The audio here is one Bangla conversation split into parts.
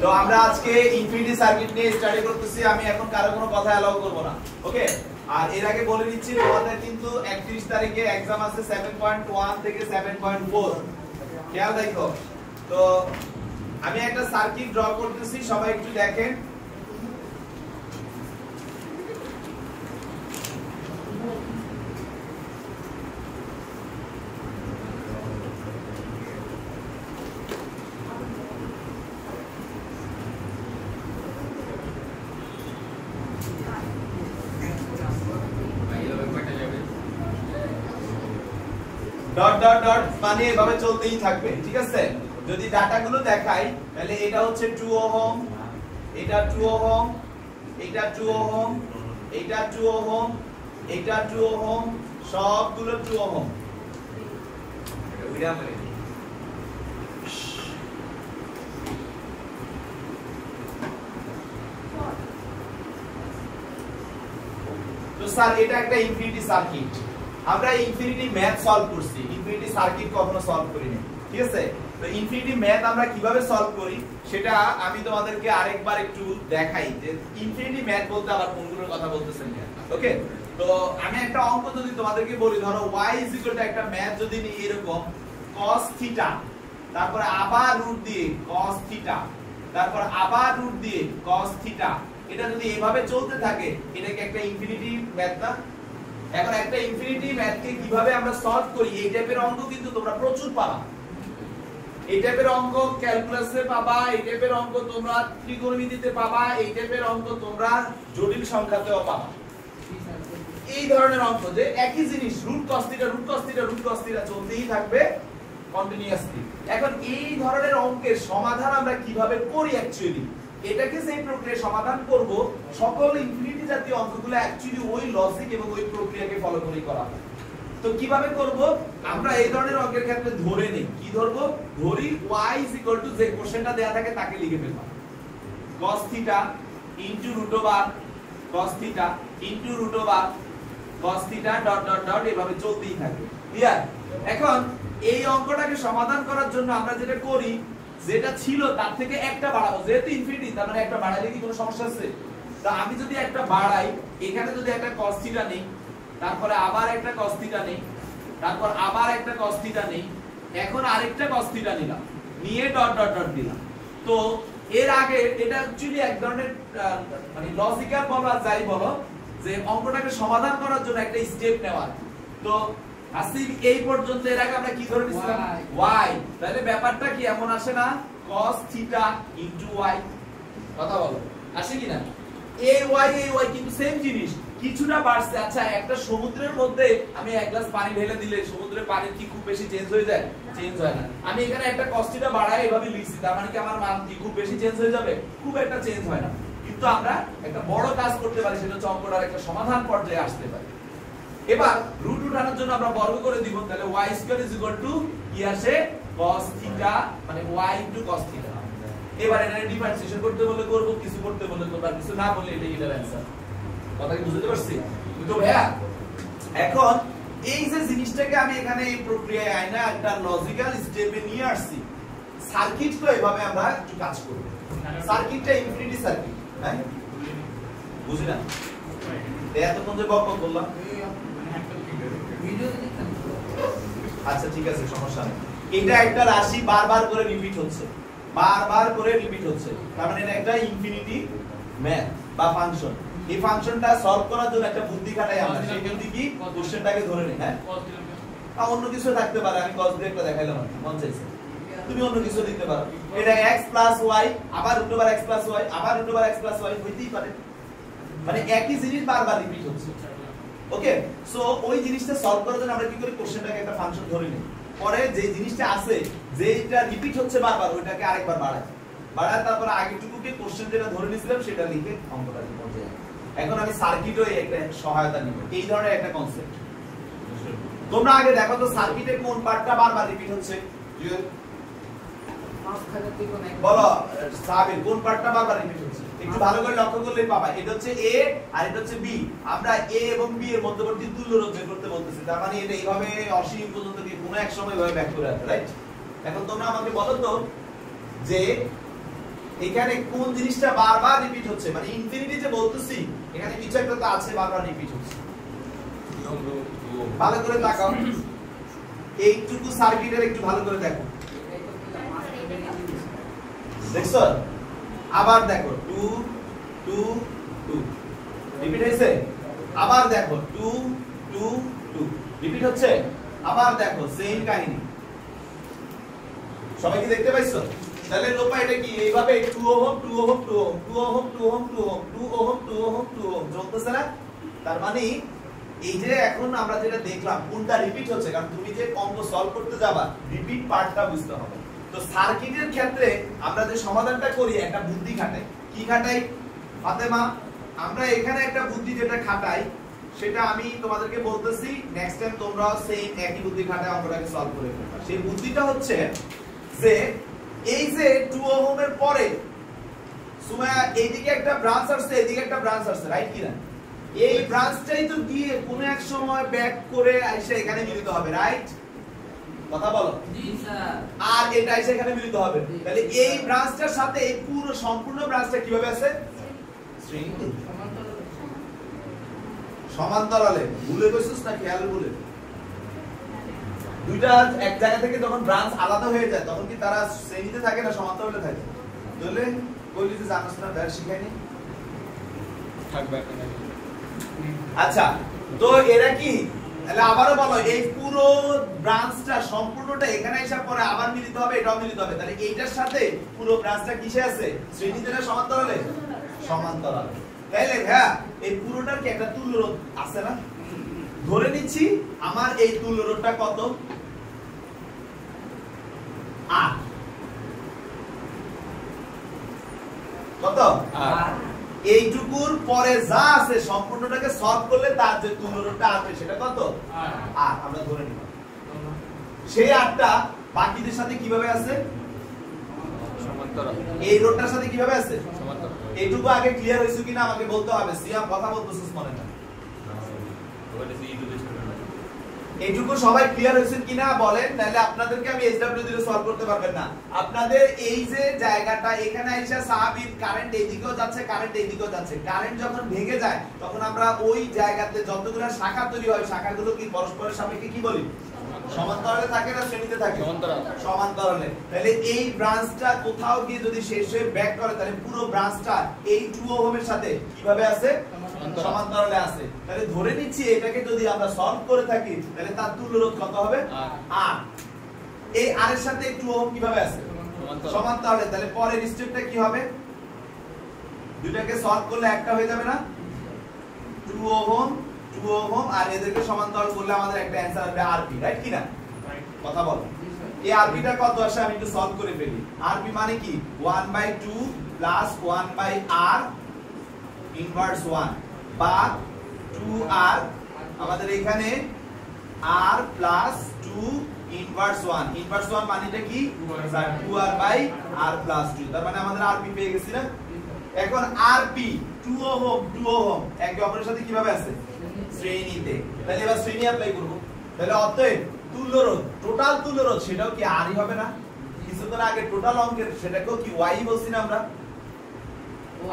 তো আমরা আজকে ইনফিনিটি সার্কিট নিয়ে স্টাডি করতেছি। আমি এখন কারো কোনো কথা অ্যালাউ করব না, ওকে? আর এর আগে বলে দিচ্ছি তোমাদের কিন্তু 31 তারিখে एग्जाम আছে 7.1 থেকে 7.4, খেয়াল রাখো। তো আমি একটা সার্কিট ড্র করতেছি, সবাই একটু দেখেন। ডট ডট ডট মানে এভাবে চলতেই থাকবে, ঠিক আছে? যদি ডাটাগুলো দেখাই তাহলে এটা হচ্ছে 2 ওহম, এটা 2 ওহম, এটা 2 ওহম, এটা 2 ওহম, এটা 2 ওহম, সবগুলো 2 ওহম। তো স্যার এটা একটা ইনফিনিটি সার্কিট, আমরা ইনফিনিটি ম্যাথ সলভ করছি, ইনফিনিটি সার্কিট কখনো সলভ করিনি, ঠিক আছে? তো ইনফিনিটি ম্যাথ আমরা কিভাবে সলভ করি সেটা আমি তোমাদেরকে আরেকবার একটু দেখাই যে ইনফিনিটি ম্যাথ বলতে আবার কোনগুলোর কথা বলতেছেন, ওকে? তো আমি একটা অঙ্ক যদি তোমাদেরকে বলি, ধরো y একটা ম্যাথ যদি নিই এরকম cos θ, তারপরে আবার রুট দিয়ে cos θ, তারপর আবার রুট দিয়ে cos θ, এটা যদি এভাবে চলতে থাকে এটা কি একটা ইনফিনিটি ম্যাথ না? এখন একটা ইনফিনিটি ম্যাথকে কিভাবে আমরা সলভ করি, এই টাইপের অঙ্ক কিন্তু তোমরা প্রচুর পাবা। এই টাইপের অঙ্ক ক্যালকুলাসে পাবা, এই টাইপের অঙ্ক তোমরা ত্রিকোণমিতিতে পাবা, এই টাইপের অঙ্ক তোমরা জটিল সংখ্যাতেও পাবা। এই ধরনের অঙ্ক যে একই জিনিস root cos θ root cos θ root cos θ চলতেই থাকবে কন্টিনিউয়াসলি। এখন এই ধরনের অঙ্কের সমাধান আমরা কিভাবে করি অ্যাকচুয়ালি, এটাকে সেই প্রক্রিয়া সমাধান করব, সকল ইনফিনিটি জাতীয় অঙ্কগুলো অ্যাকচুয়ালি ওই লজিক এবং ওই প্রক্রিয়াকে ফলো করে করা হয়। তো কিভাবে করব আমরা এই ধরনের অঙ্কের ক্ষেত্রে ধরে নেই, কি ধরব? ধরি y যে কোশ্চেনটা দেয়া থাকে তাকে লিখে ফেলবা, cos θ cos θ cos θ dot dot dot এভাবে চলতেই থাকবে, ক্লিয়ার? এখন এই অঙ্কটাকে সমাধান করার জন্য আমরা যেটা করি, যেটা ছিল তার থেকে একটা বাড়াবো, যেহেতু ইনফিনিটি তার মানে একটা বাড়াইলে কি কোনো সমস্যা আছে? তো আমি যদি একটা বাড়াই, এখানে যদি একটা cos θ নেই, তারপরে আবার একটা cos θ নেই, তারপর আবার একটা cos θ নেই, এখন আরেকটা cos θ নিলাম, নিয়ে ডট ডট ডট দিলাম। তো এর আগে এটা অ্যাকচুয়ালি এক ধরনের মানে লজিক্যাল বলো আর যাই বলো যে অঙ্কটাকে সমাধান করার জন্য একটা স্টেপ নেওয়া। তো আসলে এই পর্যন্ত এর আগে আমরা কি ধরে নিছিলাম? y। তাহলে ব্যাপারটা কি এমন আসে না? cos θ y, কথা বলো, আসে কি না? এই y কিন্তু সেম জিনিস, কিছুটা বাড়ছে। আচ্ছা, একটা সমুদ্রের মধ্যে আমি এক গ্লাস পানি ঢেলে দিলে সমুদ্রের পানি কি খুব বেশি চেঞ্জ হয়ে যায়? চেঞ্জ হয় না। আমি এখানে একটা cos θ বাড়ায় এভাবে লিখছি, তার মানে কি আমার মান কি খুব বেশি চেঞ্জ হয়ে যাবে? খুব একটা চেঞ্জ হয় না। কিন্তু আমরা একটা বড় কাজ করতে পারি, সেটা হচ্ছে অঙ্কটার একটা সমাধান পর্যায়ে আসতে পারি। এবার রুট উঠানোর জন্য আমরা বর্গ করে দিব, তাহলে y² কি আসে? cos θ, মানে y cos θ। এবার এটা ডিফারেন্সিয়েশন করতে বলে করব, কিছু করতে বলে করব, আর কিছু না বললে এটার অ্যানসার। কথা কি বুঝতে পারছি? তো ভাইয়া এখন এই যে জিনিসটাকে আমি এখানে এই প্রক্রিয়ায় আইনা একটা লজিক্যাল স্টেপে নিয়ে আসছি, সার্কিট তো এভাবে আমরা একটু কাজ করব। সার্কিটটা ইনফিনিটি সার্কিট, হ্যাঁ? বুঝি না এতক্ষণ যে বক বললাম। আচ্ছা ঠিক আছে, সমস্যা নেই। এটা একটা রাশি বারবার করে রিপিট হচ্ছে, বারবার করে রিপিট হচ্ছে, তার মানে এটা একটা ইনফিনিটি ম্যাথ বা ফাংশন। এই ফাংশনটা সলভ করার জন্য একটা বুদ্ধি খাটাই আমরা, সেই বুদ্ধি কি? কোশ্চেনটাকে ধরে নেই, হ্যাঁ? অন্য কিছু থাকতে পারে, আমি cos দিয়ে একটা দেখাইলাম, মন চাইছে তুমি অন্য কিছু দিতে পারো। এটা x y আবার √x y আবার √x y হইতেই পারে, মানে একই জিনিস বারবার রিপিট হচ্ছে, ওকে? সো ওই জিনিসটা সলভ করার জন্য আমরা কি করি? কোশ্চেনটাকে একটা ফাংশন ধরে নিই, পরে যে জিনিসটা আছে যেটা রিপিট হচ্ছে বারবার ওইটাকে আরেকবার বাড়াই, তারপর আগেটুকুকে কোশ্চেন যেটা ধরে নিয়েছিলাম সেটা লিখে অঙ্কটা পর্যায়ে। এখন আমি সার্কিটও একটা সহায়তা নিব, এই ধরনের একটা কনসেপ্ট। তোমরা আগে দেখো তো সার্কিটের কোন পার্টটা বারবার রিপিট হচ্ছে? বলো সাবির, কোন পার্টটা বারবার রিপিট হচ্ছে? একটু ভালো করে লক্ষ্য করলেই পাবা, এটা হচ্ছে a আর এটা হচ্ছে b। আমরা a এবং b এর মধ্যবর্তী তুল্যরোধ বের করতে বলতেছি, তার মানে এটা এইভাবে অসীম পর্যন্ত কি কোনো এক সময় ভাবে ব্যাক করে আসবে, রাইট? এখন তোমরা আমাকে বলো তো যে এখানে কোন জিনিসটা বারবার রিপিট হচ্ছে, মানে ইনফিনিটি যে বলতেছি এখানে কিছু একটা তো আছে বারবার রিপিট হচ্ছে। ভালো করে তাকাও, এইটুকু সার্কিটের একটু ভালো করে দেখো, দেখছো? আবার দেখো 2 2 2 রিপিট হয়েছে। আবার দেখো 2 2 2 রিপিট হচ্ছে। আবার দেখো সেম কাহিনী। সবাই কি দেখতে পাইছো? তাহলে লোপা এটা কি এইভাবে 2 ohm 2 ohm 2 ohm 2 ohm 2 ohm 2 ohm 2 ohm 2 ohm 2 ohm চলতেছে না? তার মানে এই যে এখন আমরা যেটা দেখলাম কোনটা রিপিট হচ্ছে, কারণ তুমি যে অঙ্ক সলভ করতে যাবা রিপিট পার্টটা বুঝতে হবে। তো সার্কিটের ক্ষেত্রে আমরা যে সমাধানটা করি একটা বুদ্ধি খাটাই। কি খাটাই ফাতেমা? আমরা এখানে একটা বুদ্ধি যেটা খাটাই সেটা আমি তোমাদেরকে বলতেছি, নেক্সট টাইম তোমরা সেম একই বুদ্ধি খাটায় অঙ্কটাকে সলভ করে ফেলবা। সেই বুদ্ধিটা হচ্ছে যে এই যে 2 ওহমের পরে সুমাইয়া এইদিকে একটা ব্রাঞ্চ আসছে, এইদিকে একটা ব্রাঞ্চ আসছে, রাইট কি না? এই ব্রাঞ্চটাই তো গিয়ে কোন এক সময় ব্যাক করে এসে এখানে মিলিত হবে, রাইট? কথা বলো। জি স্যার। আর এটা এসে এখানে মিলিত হবে। তাহলে এই ব্রাঞ্চটার সাথে এই পুরো সম্পূর্ণ ব্রাঞ্চটা কিভাবে আছে? শ্রেণীতে সমান্তরালে। ভুলে কইছস না খেয়াল বলে? দুইটা এক জায়গা থেকে যখন ব্রাঞ্চ আলাদা হয়ে যায় তখন কি তারা শ্রেণীতে থাকে না সমান্তরালে থাকে? তাহলে কইলি যে জানাস না, ব্যাস শিখাইনি থাকবে না। আচ্ছা, তো এরা কি তাহলে আবারও বলো, এই পুরো ব্রাঞ্চটা সম্পূর্ণটা এখানে এসে পরে আবার মিলিত হবে, এটাও মিলিত হবে। তাহলে এইটার সাথে পুরো ব্রাঞ্চটা কিসে আছে? শ্রেণীতে না সমান্তরালে? সমান্তরালে। তাইলে হ্যাঁ, এই পুরোটার কি একটা তুল্য রোধ আছে না? ধরে নিচ্ছি আমার এই তুল্য রোধটা কত? আর কত? এইটুকুর পরে যা আছে সম্পূর্ণটাকে সলভ করলে তার যে তুল্য রোধটা আসবে সেটা কত? আর আমরা ধরে নিব সেই আটটা বাকিদের সাথে কিভাবে আছে? সমান্তরাল। এই রোধটার সাথে কিভাবে আছে? সমান্তরাল। এইটুকু আগে ক্লিয়ার হইছে কিনা আমাকে বলতে হবে। সিয়াম কথা বলতেছিস মনে না? এইটুকু সবাই ক্লিয়ার হয়েছে কিনা বলেন, তাহলে আপনাদেরকে আমি এসডব্লিউ দিলে সলভ করতে পারবেন না। আপনাদের এই যে জায়গাটা এখানে আইসা স্বাভাবিক কারেন্ট এইদিকেও যাচ্ছে, কারেন্ট এইদিকেও যাচ্ছে। কারেন্ট যখন ভেঙে যায় তখন আমরা ওই জায়গাতে যতগুলো শাখা তৈরি হয় শাখাগুলো কি পরস্পরের সাপেক্ষে কি বলি? সমান্তরালে থাকে না শ্রেণীতে থাকে? সমান্তরালে। তাহলে এই ব্রাঞ্চটা কোথাও গিয়ে যদি শেষ হয়ে ব্যাক করে তাহলে পুরো ব্রাঞ্চটা এই 2 ওহমের সাথে কিভাবে আছে? সমান্তরালে আছে। তাহলে ধরে নিচ্ছি এটাকে যদি আমরা সলভ করে থাকি তাহলে তার তুল্য রোধ কত হবে? আর এই আর এর সাথে 2 ওহম কিভাবে আছে? সমান্তরালে। তাহলে পরের স্টেপটা কি হবে? দুইটাকে সলভ করলে একটা হয়ে যাবে না? 2 ওহম 2 ওহম আর এদেরকে সমান্তরাল করলে আমাদের একটা অ্যানসার আসবে আরপি, রাইট কি না? কথা বলো। এই আরপিটা কত আসে আমি একটু সলভ করে ফেলি। আরপি মানে কি? 1/2 প্লাস 1/r ইনভার্স 1 বা 2r, আমাদের এখানে r প্লাস 2 ইনভার্স 1। ইনভার্স 1 মানেটা কি? 2r/r plus 2। তার মানে আমাদের আরপি পেয়ে গেছি না? এখন আরপি 2 ওহম 2 ওহম একে অপরের সাথে কিভাবে আছে? শ্রেণীতে। তাহলে এবার শ্রেণী অ্যাপ্লাই করব। তাহলে অতএব তুল্য রোধ, টোটাল তুল্য রোধ সেটাও কি আরই হবে না? কিছুক্ষণ আগে টোটাল অঙ্কের সেটাকেও কি ওয়াই বলছি না আমরা?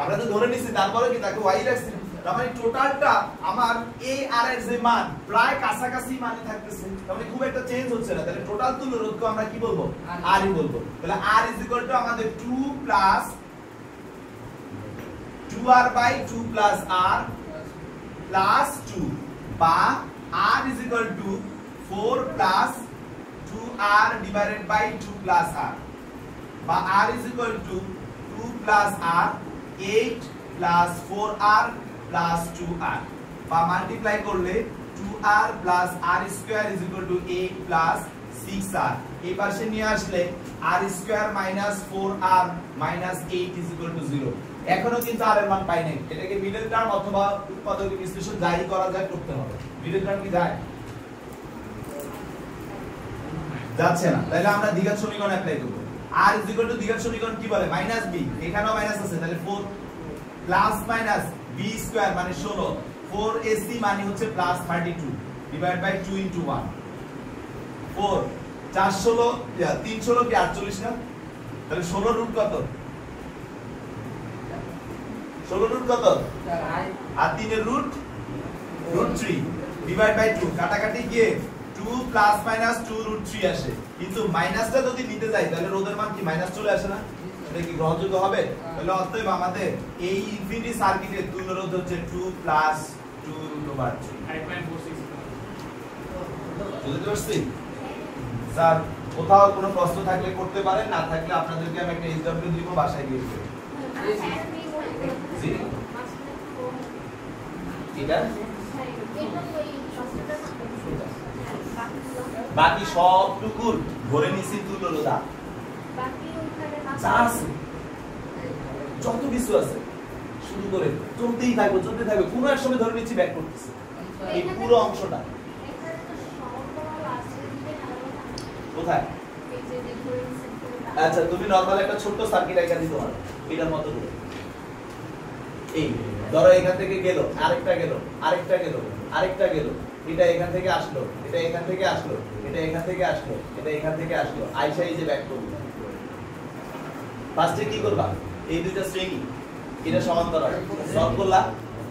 আমরা তো ধরে নিছি তারপরে কি তাকে ওয়াই রাখছি। তার মানে টোটালটা আমার এই আর এর যে মান প্রায় কাছাকাছি মানে থাকতেছে, তার মানে খুব একটা চেঞ্জ হচ্ছে না। তাহলে টোটাল তুল্য রোধকে আমরা কি বলবো? আর ই বলবো। তাহলে r = আমাদের 2 plus 2r/2 plus r plus 2 বা r = 4 plus 2r divided by 2 plus r বা r = 2 plus r 8 plus 4r plus 2r বা মাল্টিপ্লাই করলে 2r plus r square = 8 plus 6r। এই পাশে নিয়ে আসলে r square minus 4r minus 8 = 0। এখনো কিন্তু r এর মান পাই নাই। এটাকে মিডল টার্ম অথবা উৎপাদক বিশ্লেষণ যাই করা যায় করতে হবে। মিডল টার্ম কি যায়? যাচ্ছে না। তাহলে আমরা দ্বিঘাত সমীকরণ অ্যাপ্লাই করব। r = দ্বিঘাত সমীকরণ কি বলে? -b। এখানেও মাইনাস আছে, তাহলে 4 প্লাস মাইনাস b স্কয়ার মানে 16, 4ac মানে হচ্ছে প্লাস 32 ডিভাইড বাই 2 * 1। 4 4 16 3 16 কি 48 না? তাহলে 16 রুট কত? 16 রুট কত? আর 3 এর রুট √3 ডিভাইড বাই 2 কাটাকাটি গিয়ে 2 প্লাস মাইনাস 2 √3 আসে, কিন্তু মাইনাসটা যদি নিতে যাই তাহলে রোধের মান কি মাইনাস চলে আসে না? এটা কি গ্রহণযোগ্য হবে? তাহলে অতএব আমাদের এই ইনফিনিটি সার্কিটের তুল্য রোধ হচ্ছে 2 প্লাস 2 √3। 5.46 বুঝতে পারছি? স্যার কোথাও কোনো প্রশ্ন থাকলে করতে পারেন, না থাকলে আপনাদেরকে আমি একটা এসডব্লিউ দিব, বাসায় গিয়ে দেব। জি এটা বাকি সবটুকু ধরে নিছি তুল্য রোধ, যা আছে যত কিছু আছে শুরু করে চলতেই থাকবে কোনো এক সময় ধরে নিচ্ছি ব্যাক করতেছি এই পুরো অংশটা। কোথায়? আচ্ছা তুমি নরমাল একটা ছোট্ট সার্কিট আইকা দিতে পারো এটার মতো করে। এই ধরো এখান থেকে গেল, আরেকটা গেল, আরেকটা গেল, আরেকটা গেল, এটা এখান থেকে আসলো, এটা এখান থেকে আসলো, এটা এখান থেকে আসলো, এটা এখান থেকে আসলো, আইসা এই যে ব্যাক করব। ফার্স্টে কি করবা? এই দুইটা শ্রেণী, এটা সমান্তরাল সলভ করলা,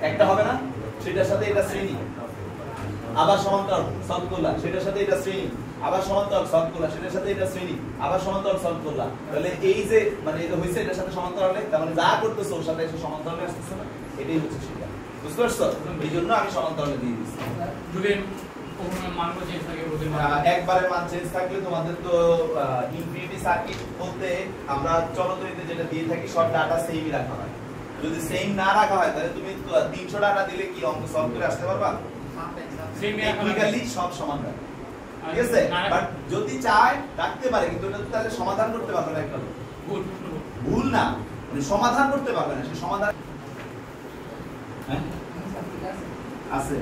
একটা হবে না, সেটার সাথে এটা শ্রেণী, আবার সমান্তরাল সলভ করলা, সেটার সাথে এটা শ্রেণী, আবার সমান্তরাল সলভ করলা, সেটার সাথে এটা শ্রেণী, আবার সমান্তরাল সলভ করলা। তাহলে এই যে মানে এটা হইছে এটার সাথে সমান্তরালে, তার মানে যা করতেছো ওর সাথে এসে সমান্তরালে আসতেছে না, এটাই হচ্ছে সেটা। বুঝতে পারছো? এইজন্য আমি সমান্তরালে দিয়ে দিয়েছি। যদি কখনো মান চেঞ্জ থাকে একবারে মান চেঞ্জ থাকলে তোমাদের তো ইনফিনিটি সার্কিট বলতে আমরা চলতরিতে যেটা দিয়ে থাকি সব ডাটা সেমই রাখা হয়। যদি সেম না রাখা হয় তাহলে তুমি 300 ডাটা দিলে কি অঙ্ক সলভ করে আসতে পারবা? টেকনিক্যালি সব সমান রাখবে, ঠিক আছে? বাট যদি চায় রাখতে পারে, কিন্তু এটা তাহলে সমাধান করতে পারবে না, একটা ভুল না, মানে সমাধান করতে পারবে না, সে সমাধান হ্যাঁ আছে।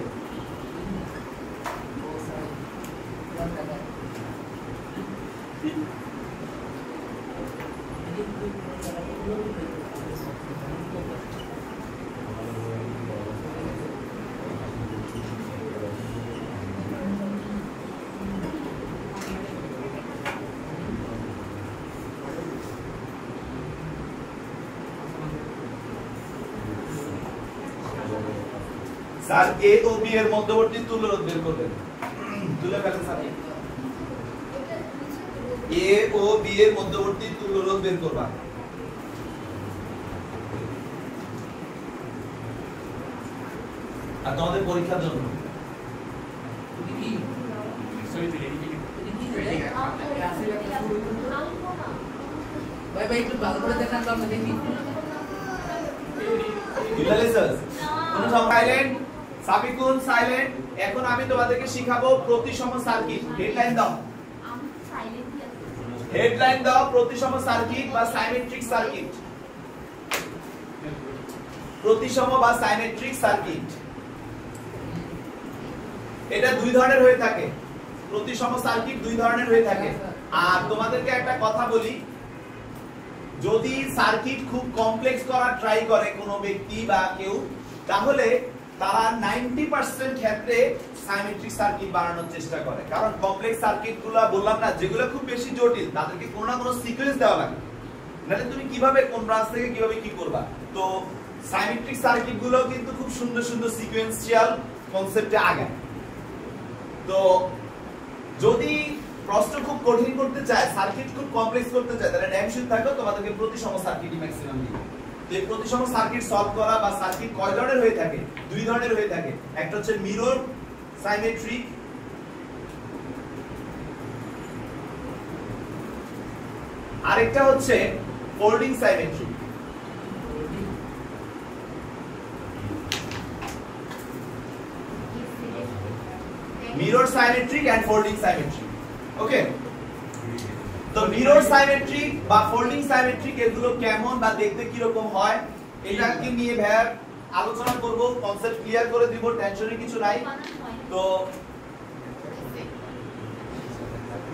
স্যার এ ও বি এর মধ্যবর্তী তুল্য রোধ বের করবেন, তুলে ফেলেন স্যার। এ ও বি এর মধ্যবর্তী তুল্য রোধ বের করবা। আর তোমাদের পরীক্ষার জন্য একটু ভালো করে দেখান তো আমরা দেখি। Silent, Sabikun silent. এখন আমি তোমাদেরকে শিখাবো প্রতিসম সার্কিট। হেডলাইন দাও, হেডলাইন দাও, প্রতিসম সার্কিট বা সাইমেট্রিক সার্কিট। প্রতিসম বা সাইমেট্রিক সার্কিট এটা দুই ধরনের হয়ে থাকে। প্রতিসম সার্কিট দুই ধরনের হয়ে থাকে। আর তোমাদেরকে একটা কথা বলি, যদি সার্কিট খুব কমপ্লেক্স করার ট্রাই করে কোনো ব্যক্তি বা কেউ, তাহলে তারা 90% ক্ষেত্রে সাইমেট্রিক সার্কিট বানানোর চেষ্টা করে। কারণ কমপ্লেক্স সার্কিটগুলো বললাম না, যেগুলো খুব বেশি জটিল তাদেরকে কোনো না কোনো সিকোয়েন্স দেওয়া লাগে, নাহলে তুমি কিভাবে কোন ব্রাঞ্চ থেকে কিভাবে কি করবা। তো সাইমেট্রিক সার্কিটগুলো কিন্তু খুব সুন্দর সুন্দর সিকোয়েন্সিয়াল কনসেপ্টে আগায়। তো যদি প্রশ্ন খুব কঠিন করতে চায়, সার্কিট খুব কমপ্লেক্স করতে চায়, তাহলে ড্যামশিট থাকো তোমাদেরকে প্রতিসম সার্কিটই ম্যাক্সিমাম দিবে। তো এই প্রতিসম সার্কিট সলভ করা বা সার্কিট কয় ধরনের হয়ে থাকে? দুই ধরনের হয়ে থাকে। একটা হচ্ছে মিরর সাইমেট্রিক, আরেকটা হচ্ছে folding symmetric. Mirror symmetric and folding symmetric. Okay, তো মিরর সাইমেট্রিক বা ফোল্ডিং সাইমেট্রিক এগুলো কেমন বা দেখতে কি রকম হয় এটাকে নিয়ে ভাই আলোচনা করব, কনসেপ্ট ক্লিয়ার করে দিব, টেনশনের কিছু নাই। তো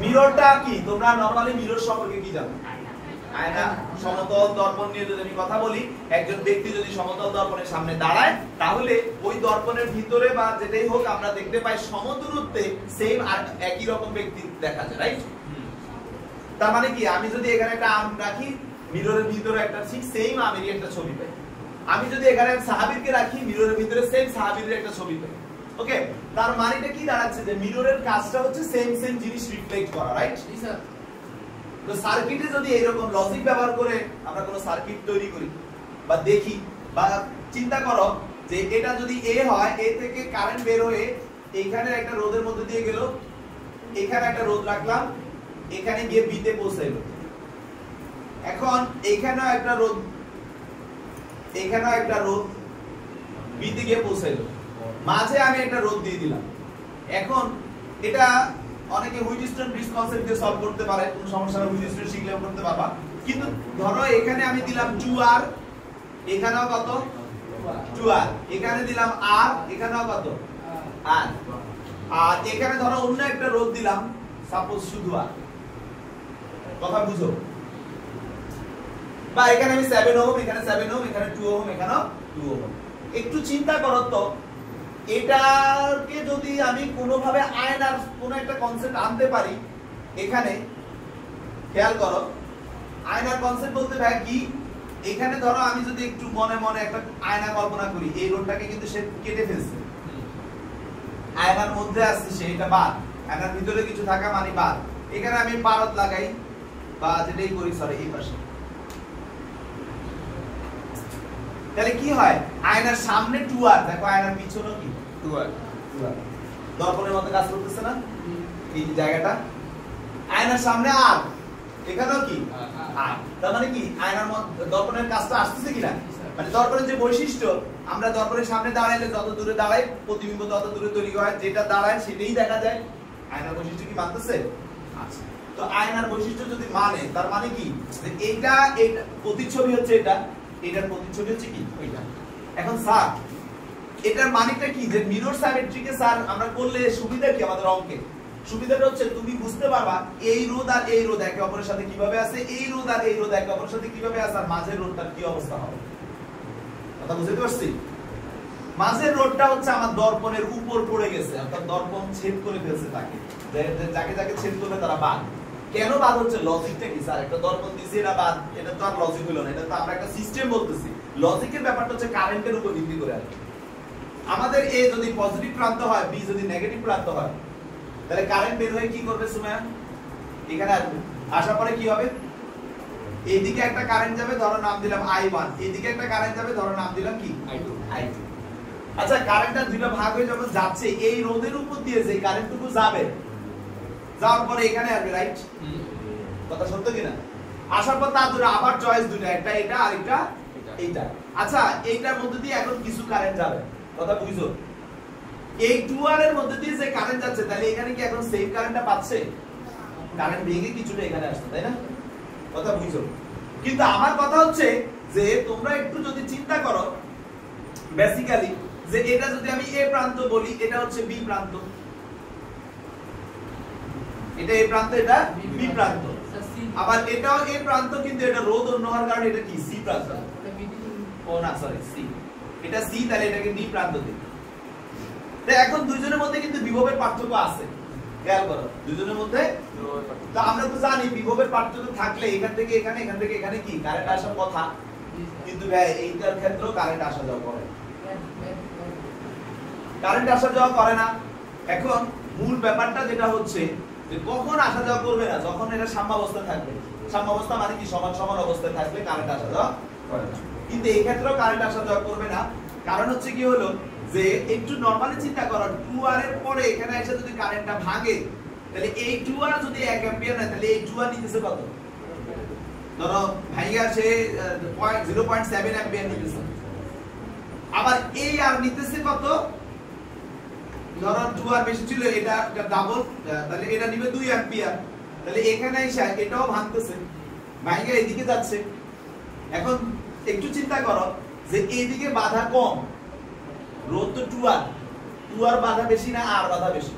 মিররটা কি, তোমরা নরমালি মিরর সম্পর্কে কি জানো? আয়না, সমতল দর্পণ নিয়ে যদি আমি কথা বলি, একজন ব্যক্তি যদি সমতল দর্পণের সামনে দাঁড়ায়, তাহলে ওই দর্পণের ভিতরে বা যেটাই হোক আমরা দেখতে পাই সমদূরত্বে সেম আর একই রকম ব্যক্তি দেখা যায়, রাইট? তার মানে কি, আমি যদি এখানে একটা আম রাখি, মিররের ভিতরে একটা ঠিক সেম আমেরই একটা ছবি পাই। আমি যদি এখানে সাহাবীরকে রাখি মিররের ভিতরে সেম সাহাবীর একটা ছবি পাই ওকে তার মানেটা কি দাঁড়াচ্ছে যে মিররের কাজটা হচ্ছে সেম জিনিস রিফ্লেক্ট করা রাইট জি স্যার তো সার্কিটে যদি এরকম লজিক ব্যবহার করে আমরা কোনো সার্কিট তৈরি করি বা দেখি বা চিন্তা করো যে এটা যদি এ হয় এ থেকে কারেন্ট বের হয়ে এইখানে একটা রোদের মধ্যে দিয়ে গেল এখানে একটা রোদ রাখলাম এখানে গিয়ে বি তে পৌঁছাইলো এখন এইখানেও একটা রোদ বি তে গিয়ে পৌঁছাইলো মাঝে আমি একটা রোদ দিয়ে দিলাম এখন এটা অনেকে হুইটস্টোন ব্রিজ কনসেপ্ট দিয়ে সলভ করতে পারে কোনো সমস্যা না হুইটস্টোন শিখলেও করতে পারবা কিন্তু ধরো এখানে আমি দিলাম 2r এখানেও কত 2r এখানে দিলাম r এখানেও কত r আর এখানে ধরো অন্য একটা রোদ দিলাম সাপোজ শুধু r কথা বুঝো বা এখানে আমি 7 ওহম এখানে 7 ওহম এখানে 2 ওহম এখানেও 2 ওহম একটু চিন্তা করো তো এটাকে যদি আমি কোনোভাবে আয়নার কোন একটা কনসেপ্ট আনতে পারি এখানে খেয়াল করো আয়নার কনসেপ্ট বলতে ভাই কি এখানে ধরো আমি যদি একটু মনে মনে একটা আয়না কল্পনা করি এই রোডটাকে কিন্তু সে কেটে ফেলছে আয়নার মধ্যে আছে সেটা বাদ আয়নার ভিতরে কিছু থাকা মানে বাদ এখানে আমি পারদ লাগাই বা যেটাই করি সরি এই পাশে তাহলে কি হয় আয়নার সামনে 2r দেখো আয়নার পিছনে কি 2r দর্পণের মতো কাজ করতেছে না এই জায়গাটা আয়নার সামনে r এখানেও কি r তার মানে কি আয়নার মধ্যে দর্পণের কাজটা আসছে কিনা মানে দর্পণের যে বৈশিষ্ট্য আমরা দর্পণের সামনে দাঁড়াইলে যত দূরে দাঁড়াই প্রতিবিম্ব তত দূরে তৈরি হয় যেটা দাঁড়ায় সেটাই দেখা যায় আয়নার বৈশিষ্ট্য কি মানতেছে আচ্ছা তো আয়নার বৈশিষ্ট্য যদি মানে তার মানে কি যে এইটা প্রতিচ্ছবি হচ্ছে এটার প্রতিচ্ছবি হচ্ছে কি ওইটা এখন স্যার এটার মানেটা কি যে মিরর সাইমেট্রিকে স্যার আমরা করলে সুবিধা কি আমাদের অঙ্কে সুবিধাটা হচ্ছে তুমি বুঝতে পারবা এই রোদ আর এই রোদ একে অপরের সাথে কিভাবে আছে এই রোদ আর এই রোদ একে অপরের সাথে কিভাবে আছে আর মাঝের রোদটার কি অবস্থা হবে কথা বুঝতে পারছি মাঝের রোদটা হচ্ছে আমার দর্পণের উপর পড়ে গেছে অর্থাৎ দর্পণ ছেদ করে ফেলছে তাকে যাকে যাকে ছেদ করবে তারা বাদ কেন বাদ হচ্ছে লজিকটা কি স্যার একটা দর্পণ দিছি এটা বাদ এটা তো আর লজিক হলো না এটা তো আমরা একটা সিস্টেম বলতেছি লজিকের ব্যাপারটা হচ্ছে কারেন্টের উপর ভিত্তি করে আর আমাদের এ যদি পজিটিভ প্রান্ত হয় বি যদি নেগেটিভ প্রান্ত হয় তাহলে কারেন্ট বের হয়ে কি করবে সুমায়া এখানে আসবে আসার পরে কি হবে এইদিকে একটা কারেন্ট যাবে ধরো নাম দিলাম I1 এইদিকে একটা কারেন্ট যাবে ধরো নাম দিলাম কি I2 আচ্ছা কারেন্টটা দুটো ভাগ হয়ে যখন যাচ্ছে এই রোদের উপর দিয়ে যে কারেন্টটুকু যাবে যাওয়ার পরে এখানে আসবে রাইট কথা সত্য কিনা আসার পর তার দুটো আবার চয়েস দুটো একটা এটা আর একটা এইটা আচ্ছা এইটার মধ্যে দিয়ে এখন কিছু কারেন্ট যাবে কথা বুঝছো এই 2r এর মধ্যে দিয়ে যে কারেন্ট যাচ্ছে তাহলে এখানে কি এখন সেম কারেন্টটা পাচ্ছে কারেন্ট ভেঙে কিছুটা এখানে আসছে তাই না কথা বুঝছো কিন্তু আমার কথা হচ্ছে যে তোমরা একটু যদি চিন্তা করো বেসিক্যালি যে এটা যদি আমি এ প্রান্ত বলি এটা হচ্ছে বি প্রান্ত এটা এ প্রান্ত এটা বি প্রান্ত আবার এটাও এ প্রান্ত কিন্তু এটা রোধ অন্য হওয়ার কারণে এটা কি সি প্রান্ত ও না সরি সি এটা সি তাহলে এটাকে ডি প্রান্ত দিই তো এখন দুইজনের মধ্যে কিন্তু বিভবের পার্থক্য আছে খেয়াল করো দুইজনের মধ্যে তো আমরা তো জানি বিভবের পার্থক্য থাকলে এখান থেকে এখানে এখান থেকে এখানে কি কারেন্ট আসার কথা কিন্তু ভাই এইটার ক্ষেত্রেও কারেন্ট আসা যাওয়া করে কারেন্ট আসা যাওয়া করে না এখন মূল ব্যাপারটা যেটা হচ্ছে যে কখন আসা যাওয়া করবে না যখন এটা সাম্যাবস্থা থাকবে সাম্যাবস্থা মানে কি সমান সমান অবস্থায় থাকলে কারেন্ট আসা যাওয়া করে না কিন্তু এই ক্ষেত্রেও কারেন্ট আসা যাওয়া করবে না কারণ হচ্ছে কি হলো যে একটু নরমালি চিন্তা করো 2r এর পরে এখানে এসে যদি কারেন্টটা ভাঙে তাহলে এই 2r যদি 1 অ্যাম্পিয়ার না তাহলে এই 2r নিতেছে কত ধরো ভাইয়া সে 0.7 অ্যাম্পিয়ার নিতেছে আবার এই আর নিতেছে কত ধরো 2r বেশি ছিল এটা ডাবল তাহলে এটা নিবে 2 অ্যাম্পিয়ার তাহলে এখানে এসে এটাও ভাঙতেছে ভাইয়া এদিকে যাচ্ছে এখন একটু চিন্তা করো যে এইদিকে বাধা কম রোদ তো 2r বাধা বেশি না r বাধা বেশি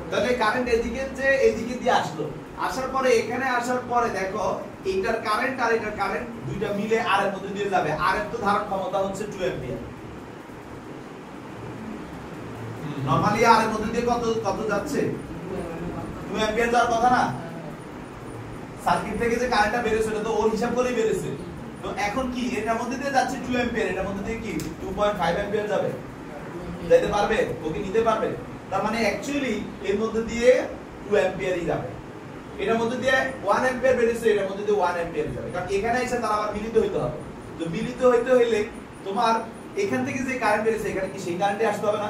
তাহলে কারেন্ট এদিকে যে এদিকে দিয়ে আসলো আসার পরে এখানে আসার পরে দেখো এইটার কারেন্ট আর এটার কারেন্ট দুইটা মিলে r এর মধ্যে দিয়ে যাবে r এর তো ধারণ ক্ষমতা হচ্ছে 2 অ্যাম্পিয়ার নরমালি r এর মধ্যে দিয়ে কত যাচ্ছে 2 অ্যাম্পিয়ার যাওয়ার কথা না সার্কিট থেকে যে কারেন্টটা বের হচ্ছে এটা তো ওর হিসাব করেই বের হচ্ছে তো এখন কি এটার মধ্যে দিয়ে যাচ্ছে 2 অ্যাম্পিয়ার, এটার মধ্যে দিয়ে কি 2.5 অ্যাম্পিয়ার যাবে, যেতে পারবে, ওকে নিতে পারবে। তার মানে অ্যাকচুয়ালি এর মধ্যে দিয়ে 2 অ্যাম্পিয়ারই যাবে, এটার মধ্যে দিয়ে 1 অ্যাম্পিয়ার বেরিয়েছে, এটার মধ্যে দিয়ে 1 অ্যাম্পিয়ার যাবে, কারণ এখানে এসে তারা আবার মিলিত হইতে হবে। তো মিলিত হইতে হইলে তোমার এখান থেকে যে কারেন্ট বেরিয়েছে এখানে কি সেই কারেন্টে আসতে হবে না?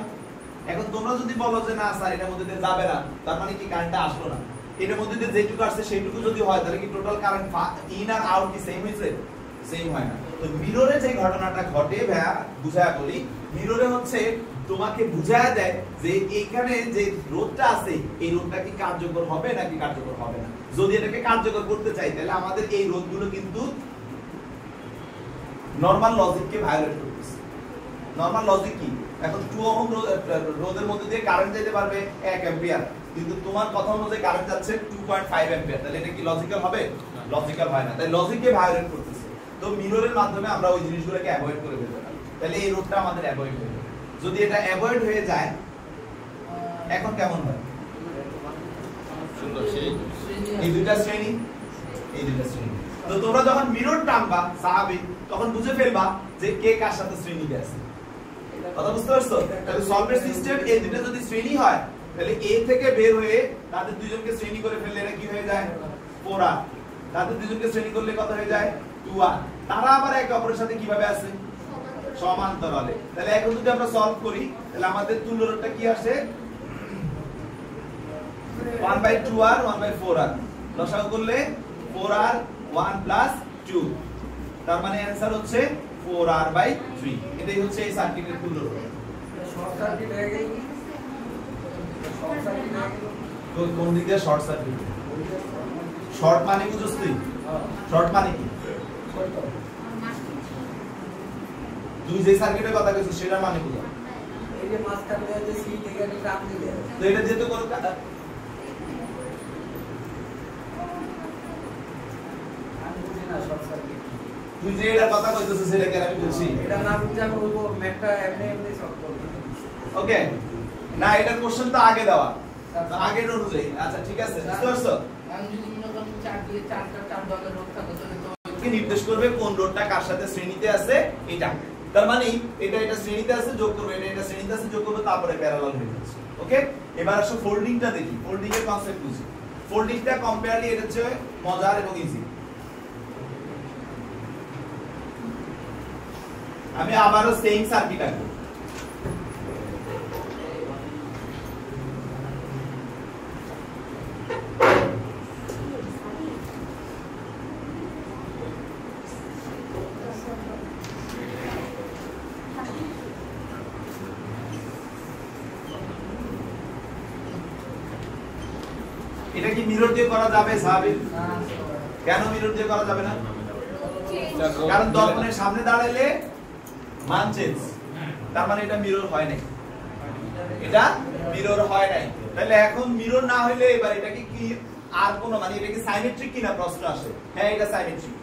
এখন তোমরা যদি বলো যে না স্যার এটার মধ্যে দিয়ে যাবে না, তার মানে কি কারেন্টটা আসলো না, এটার মধ্যে দিয়ে যেটুকু আসছে সেইটুকু যদি হয় তাহলে কি টোটাল কারেন্ট ইন আর আউট কি সেম হইছে? সেম হয় না। তো মিররে যে ঘটনাটা ঘটে ভাইয়া বুঝায়া বলি, মিররে হচ্ছে তোমাকে বুঝায়া দেয় যে এখানে যে রোধটা আছে এই রোধটা কি কার্যকর হবে নাকি কার্যকর হবে না। যদি এটাকে কার্যকর করতে চাই তাহলে আমাদের এই রোধগুলো কিন্তু নরমাল লজিককে ভায়োলেট করতেছে। নরমাল লজিক কি? এখন 2 ওহম রোধের মধ্যে দিয়ে কারেন্ট যেতে পারবে 1 অ্যাম্পিয়ার, কিন্তু তোমার কথা অনুযায়ী কারেন্ট যাচ্ছে 2.5 অ্যাম্পিয়ার, তাহলে এটা কি লজিক্যাল হবে? লজিক্যাল হয় না, তাই লজিককে ভায়োলেট করতেছে। তো মিররের মাধ্যমে আমরা ওই জিনিসগুলোকে অ্যাভয়েড করে ফেলতে পারি, তাহলে এই রোধটা আমাদের অ্যাভয়েড হয়ে যাবে। যদি এটা অ্যাভয়েড হয়ে যায় এখন কেমন হয়? এই দুইটা শ্রেণী, এই দুইটা শ্রেণী। তো তোমরা যখন মিরর টানবা স্বাভাবিক তখন বুঝে ফেলবা যে কে কার সাথে শ্রেণীতে আছে। কথা বুঝতে পারছো? তাহলে সলভেন্ট সিস্টেম এই দুটো যদি শ্রেণী হয় তাহলে এ থেকে বের হয়ে তাদের দুইজনকে শ্রেণী করে ফেললে এটা কি হয়ে যায়? 4r। তাদের দুইজনকে শ্রেণী করলে কত হয়ে যায়? 2r। তারা আবার একে অপরের সাথে কিভাবে আছে? সমান্তরালে। তাহলে এখন যদি আমরা সলভ করি তাহলে আমাদের তুল্য রোধটা কি আসে? 1/2r 1/4r। লসাগু করলে 4r 1 + 2, তার মানে आंसर হচ্ছে 4r/3। এটাই হচ্ছে এই সার্কিটের তুল্য রোধ। শর্ট সার্কিট হয়ে গেল, শর্ট সার্কিট হয়ে গেল। তো কোন দিক দিয়ে শর্ট সার্কিট? শর্ট মানে বুঝছ তুই? শর্ট মানে কি? তুই যে সার্কিটের কথা কইছিস সেটা মানে বুঝা। এই যে মাঝখানে যে সিট এখানে টান দিলে, তো এটা যেহেতু কোন কথা আমি বুঝি না শর্ট সার্কিট। তুই যে এটা কথা কইছিস সেটা কি আমি বলছি? এটা না বুঝে আমি বলবো ম্যাথটা এমনি এমনি সলভ করব। ওকে, না এটার কোশ্চেন তো আগে দেওয়া, তো আগের অনুযায়ী। আচ্ছা ঠিক আছে, বুঝতে পারছো? আমি যদি মনে করেন 4 দিয়ে 4 দলের রোধ থাকে তাহলে তো কি নির্দেশ করবে কোন রোডটা কার সাথে শ্রেণীতে আছে এটা। তার মানে এটা এটা শ্রেণীতে আছে যোগ করবে, এটা এটা শ্রেণীতে আছে যোগ করবে, তারপরে প্যারালাল হয়ে যাচ্ছে। ওকে, এবার আসো ফোল্ডিংটা দেখি, ফোল্ডিং এর কনসেপ্ট বুঝি। ফোল্ডিংটা কম্পেয়ারলি এটা হচ্ছে মজার এবং ইজি। আমি আবারও সেম সার্কিট আঁকবো। এটা কি মিরর দিয়ে করা যাবে স্বাভাবিক? কেন মিরর দিয়ে করা যাবে না? কারণ দর্পণের সামনে দাঁড়াইলে মান চেঞ্জ, তার মানে এটা মিরর হয় নাই, এটা মিরর হয় নাই। তাহলে এখন মিরর না হইলে এবার এটা কি আর কোন মানে এটা কি সাইমেট্রিক কিনা প্রশ্ন আসে? হ্যাঁ এটা সাইমেট্রিক,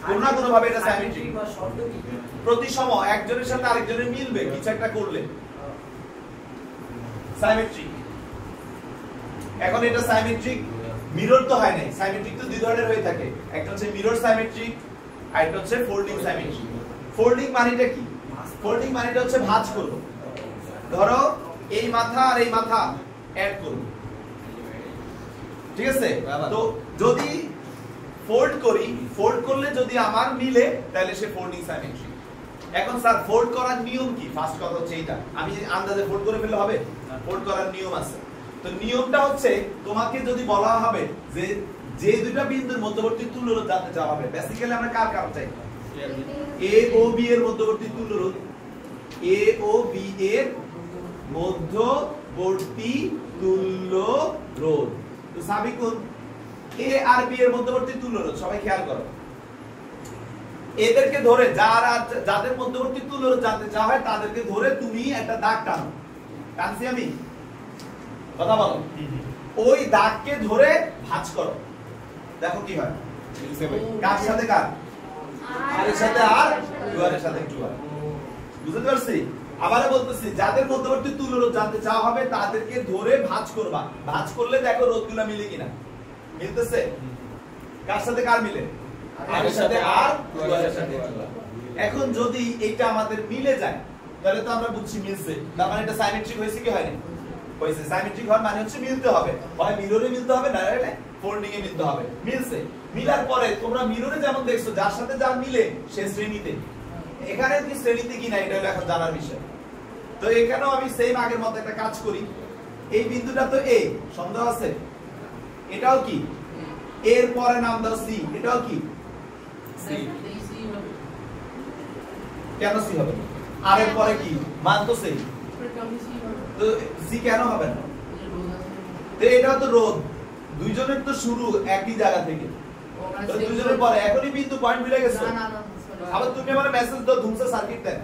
কোন না কোন ভাবে এটা সাইমেট্রিক। প্রতিসম একজনের সাথে আরেকজনের মিলবে কিছু একটা করলে সাইমেট্রিক। এখন এটা সাইমেট্রিক, মিরর তো হয় নাই। সাইমেট্রিক তো দুই ধরনের হয়ে থাকে, একটা হচ্ছে মিরর সাইমেট্রিক আর একটা হচ্ছে ফোল্ডিং সাইমেট্রিক। ফোল্ডিং মানেটা কি? ফোল্ডিং মানেটা হচ্ছে ভাঁজ করব। ধরো এই মাথা আর এই মাথা অ্যাড করব, ঠিক আছে? তো যদি ফোল্ড করি, ফোল্ড করলে যদি আমার মিলে তাহলে সে ফোল্ডিং সাইমেট্রিক। এখন স্যার ফোল্ড করার নিয়ম কি? ফার্স্ট কথা হচ্ছে এইটা, আমি আন্দাজে ফোল্ড করে ফেললে হবে? ফোল্ড করার নিয়ম আছে। তো নিয়মটা হচ্ছে তোমাকে যদি বলা হবে যে যে দুইটা বিন্দুর মধ্যবর্তী তুল্য রোধ জানতে চাওয়া হবে, বেসিক্যালি আমরা কার কার চাই? এ ও বি এর মধ্যবর্তী তুল্য রোধ, এ ও বি এর মধ্যবর্তী তুল্য রোধ। তো সাবিকুন এ আর বি এর মধ্যবর্তী তুল্য রোধ, সবাই খেয়াল করো। এদেরকে ধরে যারা যাদের মধ্যবর্তী তুল্য রোধ জানতে চাওয়া হয় তাদেরকে ধরে তুমি একটা দাগ টানো। টানছি আমি? কথা বলো। ওই দাগকে ধরে ভাঁজ করো, দেখো কি হয়। কার সাথে কার? আর এর সাথে আর, আর এর সাথে আর। বুঝতে পারছি? আবারও বলতেছি, যাদের মধ্যবর্তী তুল্য রোধ জানতে চাওয়া হবে তাদেরকে ধরে ভাঁজ করবা। ভাঁজ করলে দেখো রোধগুলো মিলে কিনা। মিলতেছে? কার সাথে কার মিলে? আর এর সাথে আর 2 এর সাথে 2। এখন যদি এটা আমাদের মিলে যায় তাহলে তো আমরা বুঝছি মিলছে, তার মানে এটা সাইমেট্রিক হয়েছে কি হয়নি? হয়েছে। সাইমেট্রিক হওয়ার মানে হচ্ছে মিলতে হবে, হয় মিররে মিলতে হবে না হলে ফোল্ডিং এ মিলতে হবে। মিলছে, মিলার পরে তোমরা মিররে যেমন দেখছো যার সাথে যার মিলে সে শ্রেণীতে, এখানে কি শ্রেণীতে কি না এটা হলো এখন জানার বিষয়। তো এখানেও আমি সেম আগের মতো একটা কাজ করি। এই বিন্দুটা তো এ, সন্দেহ আছে? এটাও কি এর পরে নাম দাও সি, এটাও কি সি। কেন সি হবে? আর এর পরে কি মান তো সেম, তো সি কেন হবে না? তো এটাও তো রোধ, দুইজনের তো শুরু একই জায়গা থেকে, তো দুইজনের পরে এখনই বিন্দু পয়েন্ট মিলে গেছে। আবার তুমি আমার মেসেজ দাও ধুমসা সার্কিট দেন।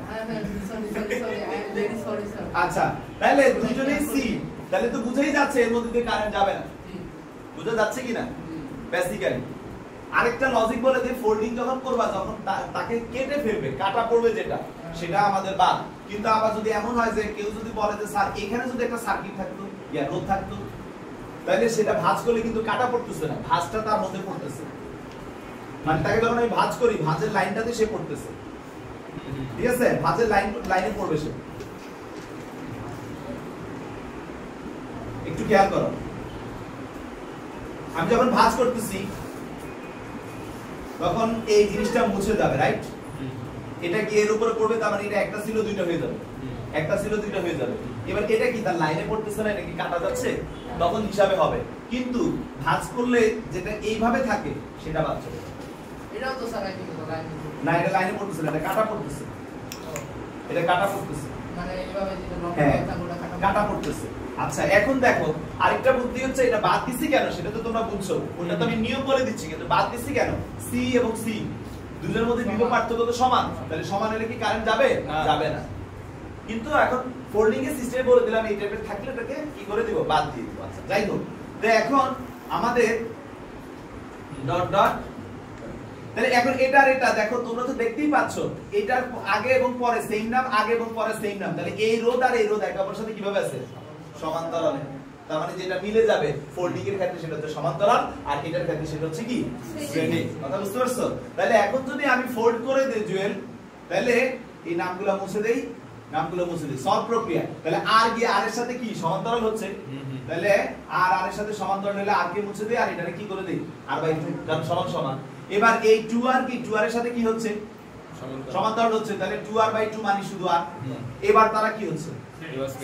আচ্ছা, তাহলে দুইজনেই সি, তাহলে তো বুঝাই যাচ্ছে এর মধ্যে দিয়ে কারেন্ট যাবে না। বুঝা যাচ্ছে কি না? বেসিক্যালি আরেকটা লজিক বলে যে ফোল্ডিং যখন করবা তখন তাকে কেটে ফেলবে, কাটা পড়বে যেটা, সেটা আমাদের বাদ। কিন্তু আবার যদি এমন হয় যে কেউ যদি বলে যে স্যার এখানে যদি একটা সার্কিট থাকতো ইয়া রোধ থাকতো, তাহলে সেটা ভাঁজ করলে কিন্তু কাটা পড়তেছে না, ভাঁজটা তার মধ্যে পড়তেছে। মানে তাকে যখন আমি ভাঁজ করি, ভাঁজের লাইনটাতে সে পড়তেছে, ঠিক আছে? ভাঁজের লাইনে পড়বে সে। একটু খেয়াল করো, আমি যখন ভাঁজ করতেছি তখন এই জিনিসটা মুছে যাবে, রাইট? এটা কি এর উপরে পড়বে, তার মানে এটা একটা ছিল দুইটা হয়ে যাবে, একটা ছিল দুইটা হয়ে যাবে। এবার এটা কি তার লাইনে পড়তেছে না, এটা কি কাটা যাচ্ছে? তখন হিসাবে হবে। কিন্তু ভাঁজ করলে যেটা এইভাবে থাকে সেটা বাদ চলে যাবে। এটাও তো স্যার একই কথা, না এটা লাইনে পড়তেছে না, এটা কাটা পড়তেছে, এটা কাটা পড়তেছে, মানে এইভাবে যেটা লম্বা হ্যাঁ একটা গোটা কাটা পড়তেছে। আচ্ছা এখন দেখো আরেকটা বুদ্ধি হচ্ছে, এটা বাদ দিছি কেন সেটা তো তোমরা বুঝছো, ওটা তো আমি নিয়ম বলে দিচ্ছি, কিন্তু বাদ দিছি কেন? সি এবং সি দুজনের মধ্যে বিভব পার্থক্য তো সমান, তাহলে সমান হলে কি কারেন্ট যাবে? যাবে না। কিন্তু এখন ফোল্ডিং এর সিস্টেমে বলে দিলাম এই টাইপের থাকলে এটাকে কি করে দিব? বাদ দিয়ে দিব। আচ্ছা যাই হোক, তো এখন আমাদের ডট ডট, তাহলে এখন এটার এটা দেখো তোমরা তো দেখতেই পাচ্ছ, এটার আগে এবং পরে সেম নাম, আগে এবং পরে সেম নাম, তাহলে এই রোধ আর এই রোধ একে অপরের সাথে কিভাবে আছে? সমান্তরালে। তার মানে যেটা মিলে যাবে ফোল্ডিং এর ক্ষেত্রে সেটা হচ্ছে সমান্তরাল, আর এটার ক্ষেত্রে সেটা হচ্ছে কি শ্রেণী। কথা বুঝতে পারছো? তাহলে এখন যদি আমি ফোল্ড করে দেই জুয়েল, তাহলে এই নামগুলো মুছে দেই, নামগুলো মুছে দেই, সলভ প্রক্রিয়া। তাহলে আর গিয়ে আর এর সাথে কি সমান্তরাল হচ্ছে, তাহলে আর আর এর সাথে সমান্তরাল হলে আর কে মুছে দেই, আর এটাকে কি করে দেই আর বাই 2, কারণ সমান সমান। এবার এই 2 আর কি 2 আর এর সাথে কি হচ্ছে? সমান্তরাল হচ্ছে, তাহলে 2 আর বাই 2 মানে শুধু আর। এবার তারা কি হচ্ছে?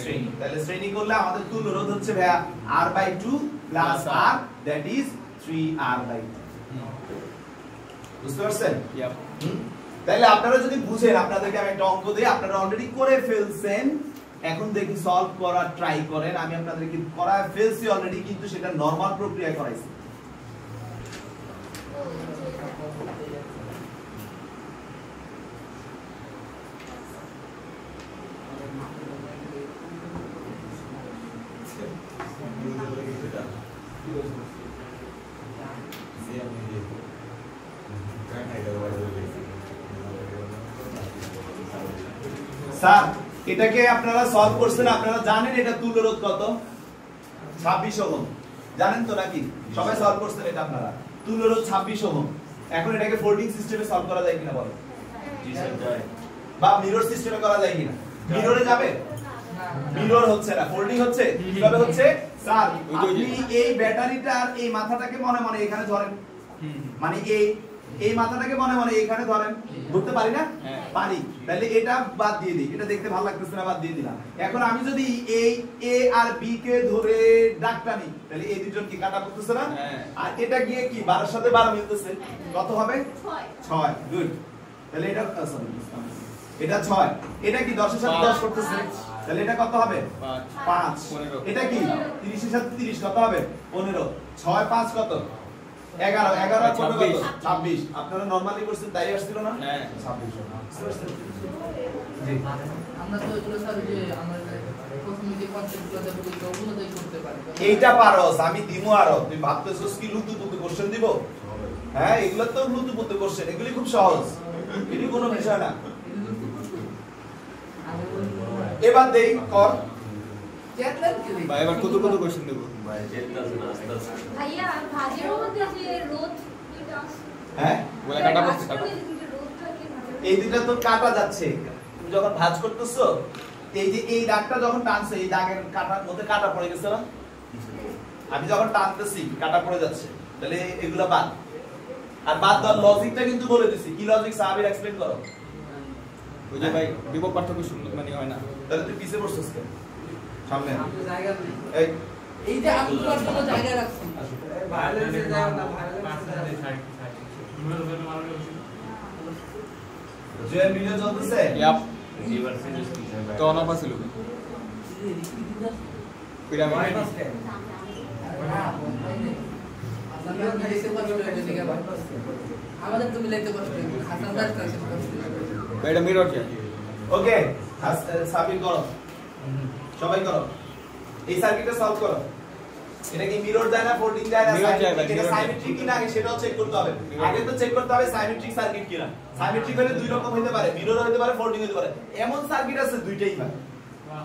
শ্রেণী। তাহলে শ্রেণী করলে আমাদের তুল্য রোধ হচ্ছে ভাইয়া r by 2 plus r, that is 3r by 2। বুঝতে পারছেন? তাহলে আপনারা যদি বুঝেন, আপনাদেরকে আমি একটা অঙ্ক দেই, আপনারা অলরেডি করে ফেলছেন, এখন দেখি সলভ করার ট্রাই করেন। আমি আপনাদেরকে করায় ফেলছি অলরেডি, কিন্তু সেটা নরমাল প্রক্রিয়া করাইছি। স্যার এটাকে আপনারা সলভ করছেন, আপনারা জানেন এটা তুল্য রোধ কত? 26 ওহম। জানেন তো নাকি? সবাই সলভ করছেন এটা আপনারা। তুল্য রোধ 26 ওহম। এখন এটাকে ফোল্ডিং সিস্টেমে সলভ করা যায় কিনা বলো? জি স্যার যায়। বা মিরর সিস্টেমে করা যায় কিনা? মিররে যাবে? মিরর হচ্ছে না, ফোল্ডিং হচ্ছে। কিভাবে হচ্ছে? স্যার আপনি এই ব্যাটারিটার এই মাথাটাকে মনে মনে এখানে ধরেন, মানে এই মাথাটাকে মনে মনে এখানে ধরেন, ধরতে পারি না? পারি। তাহলে এটা বাদ দিয়ে দিই, এটা দেখতে ভালো লাগতেছে না, বাদ দিয়ে দিলাম। এখন আমি যদি এই এ আর বি কে ধরে ডাকটা নিই, তাহলে এই দুজন কি কাটা পড়তেছে না? আর এটা গিয়ে কি 12 এর সাথে 12 মিলতেছে, কত হবে? 6। গুড। তাহলে এটা সরি এটা 6, এটা কি 10 এর সাথে 10 করতেছে, তাহলে এটা কত হবে? 5। এটা কি 30 এর সাথে 30 কত হবে? 15। 6 5 কত? 11। 11 আর 15 কত? 26। আপনারা নরমালি করছেন তাই আসছিল না? হ্যাঁ 26। জি আমরা তো এগুলো স্যার যে আমরা প্রথমে যে কনসেপ্টগুলো দেব ওগুলো দিয়ে করতে পারি। এইটা পারোস, আমি দিমু আরো। তুই ভাবতেছস কি লুতুপুতু কোশ্চেন দিব? হ্যাঁ এগুলো তো লুতুপুতু কোশ্চেন, এগুলি খুব সহজ, এটি কোনো বিষয় না। এবার দেই কর ভাই এবার কত কত কোশ্চেন দেব? ভাই জেটটা আছে না আস্তে আস্তে। ভাইয়া ভাজের মধ্যে যে রোদ দুইটা আছে। হ্যাঁ বলে কাটা পড়ছে কাটা এই দুইটা তো কাটা যাচ্ছে তুমি যখন ভাঁজ করতেছো এই যে এই দাগটা যখন টানছে এই দাগের কাটার মধ্যে কাটা পড়ে গেছে না আমি যখন টানতেছি কাটা পড়ে যাচ্ছে তাহলে এগুলা বাদ আর বাদ দেওয়ার লজিকটা কিন্তু বলে দিছি কি লজিক সাহাবীর এক্সপ্লেইন করো ওই যে ভাই বিভব পার্থক্য শূন্য মানে হয় না তাহলে তুই পিছে পড়ছিস কেন সামনে জায়গা এই এই যে আমি তোমার জন্য জায়গা রাখছি ভায়োলেন্সের জায়গা না ভায়োলেন্সের জায়গা যে ভিডিও চলতেছে ইয়াপ তো অনপা ছিল পিরামিড মাইনাস 10 আমাদের তুমি লেতে কষ্ট হাসান দাস কাছে কষ্ট এটা মিরর যে ওকে সাবির করো সবাই করো এই সার্কিটটা সলভ করো এটা কি মিরর যায় না ফোল্ডিং যায় না Mirror যায়, এটা mirror সাইমেট্রিক কিনা আগে সেটাও চেক করতে হবে আগে তো চেক করতে হবে সাইমেট্রিক সার্কিট কিনা সাইমেট্রিক হলে দুই রকম হতে পারে মিরর হতে পারে ফোল্ডিং হতে পারে এমন সার্কিট আছে দুইটাই হয়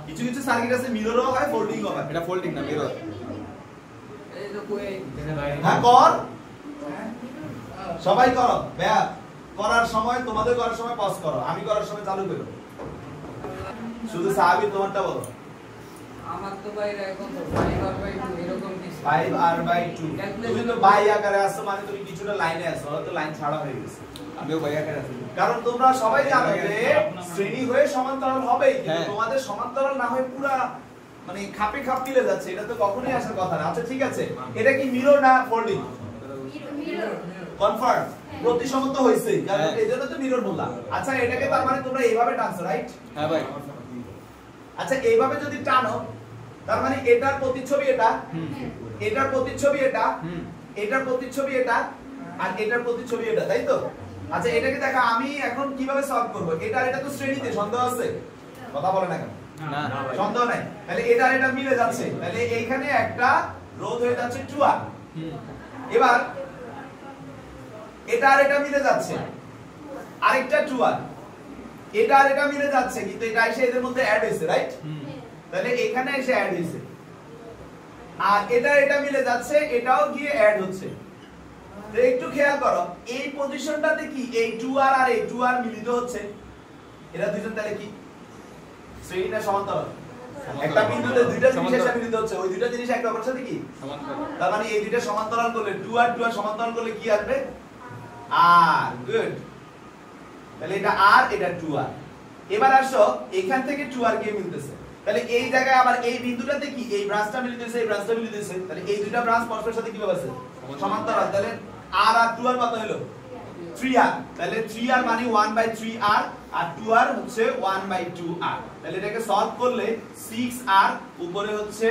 কিছু কিছু সার্কিট আছে মিররও হয় ফোল্ডিংও হয় এটা ফোল্ডিং না মিরর এই তো কই হ্যাঁ কর সবাই করো ভাইয়া করার সময় তোমাদের করার সময় পজ করো আমি করার সময় চালু করো শুধু সাহাবী তোমারটা বলো আমার তো বাইরে এখন তো 5/2 এরকম কিছু 5r/2 তুমি তো বাই আকারে আসছো মানে তুমি কিছুটা লাইনে আছো হয়তো লাইন ছাড়া হয়ে গেছে আমিও ভাই আকারে আছি কারণ তোমরা সবাই জানো যে শ্রেণী হয়ে সমান্তরাল হবেই কিন্তু হ্যাঁ। তোমাদের সমান্তরাল না হয়ে পুরা মানে খাপে খাপ মিলে যাচ্ছে এটা তো কখনোই আসার কথা না আচ্ছা ঠিক আছে এটা কি মিরর না ফোল্ডিং কনফার্ম প্রতিসম্মত হইছে কারণ হ্যাঁ। এজন্য তো মিরর বললাম আচ্ছা এটাকে তার মানে তোমরা এইভাবে টানছো রাইট হ্যাঁ ভাই আচ্ছা এইভাবে যদি টানো তার মানে এটার প্রতিচ্ছবি এটা এটার প্রতিচ্ছবি এটা এটার প্রতিচ্ছবি এটা আর এটার প্রতিচ্ছবি এটা তাই তো আচ্ছা এটাকে দেখা আমি এখন কিভাবে সলভ করব এটা তো শ্রেণীতে সন্দেহ আছে কথা বলে না কেন না সন্দেহ নাই তাহলে এটা আর এটা মিলে যাচ্ছে তাহলে এইখানে একটা রোধ হয়ে যাচ্ছে 2r এবার এটা আর এটা মিলে যাচ্ছে আরেকটা 2r এটা আর এটা মিলে যাচ্ছে কিন্তু এটা এসে এদের মধ্যে অ্যাড হইছে রাইট তাহলে এখানে এসে অ্যাড হইছে আর এটা এটা মিলে যাচ্ছে এটাও গিয়ে অ্যাড হচ্ছে তো একটু খেয়াল করো এই পজিশনটাতে কি এই 2r আর এই 2r মিলিত হচ্ছে এরা দুইজন তাহলে কি শ্রেণী না সমান্তরাল একটা বিন্দুতে দুইটা জিনিস এসে মিলিত হচ্ছে ওই দুইটা জিনিস একটা অপরের সাথে কি সমান্তরাল তার মানে এই দুইটা সমান্তরাল করলে 2r 2r সমান্তরাল করলে কি আসবে r গুড তাহলে এটা r এটা 2r এবার আসো এখান থেকে 2r গিয়ে মিলতেছে তাহলে এই জায়গায় আবার এই বিন্দুটাতে কি এই ব্রাঞ্চটা মিলিতেছে এই ব্রাঞ্চটা মিলিতেছে তাহলে এই দুইটা ব্রাঞ্চ পরস্পরের সাথে কিভাবে আছে সমান্তরাল তাহলে r আর 2r কত হলো 3r তাহলে 3r মানে 1/3r আর 2r হচ্ছে 1/2r তাহলে এটাকে সলভ করলে 6r উপরে হচ্ছে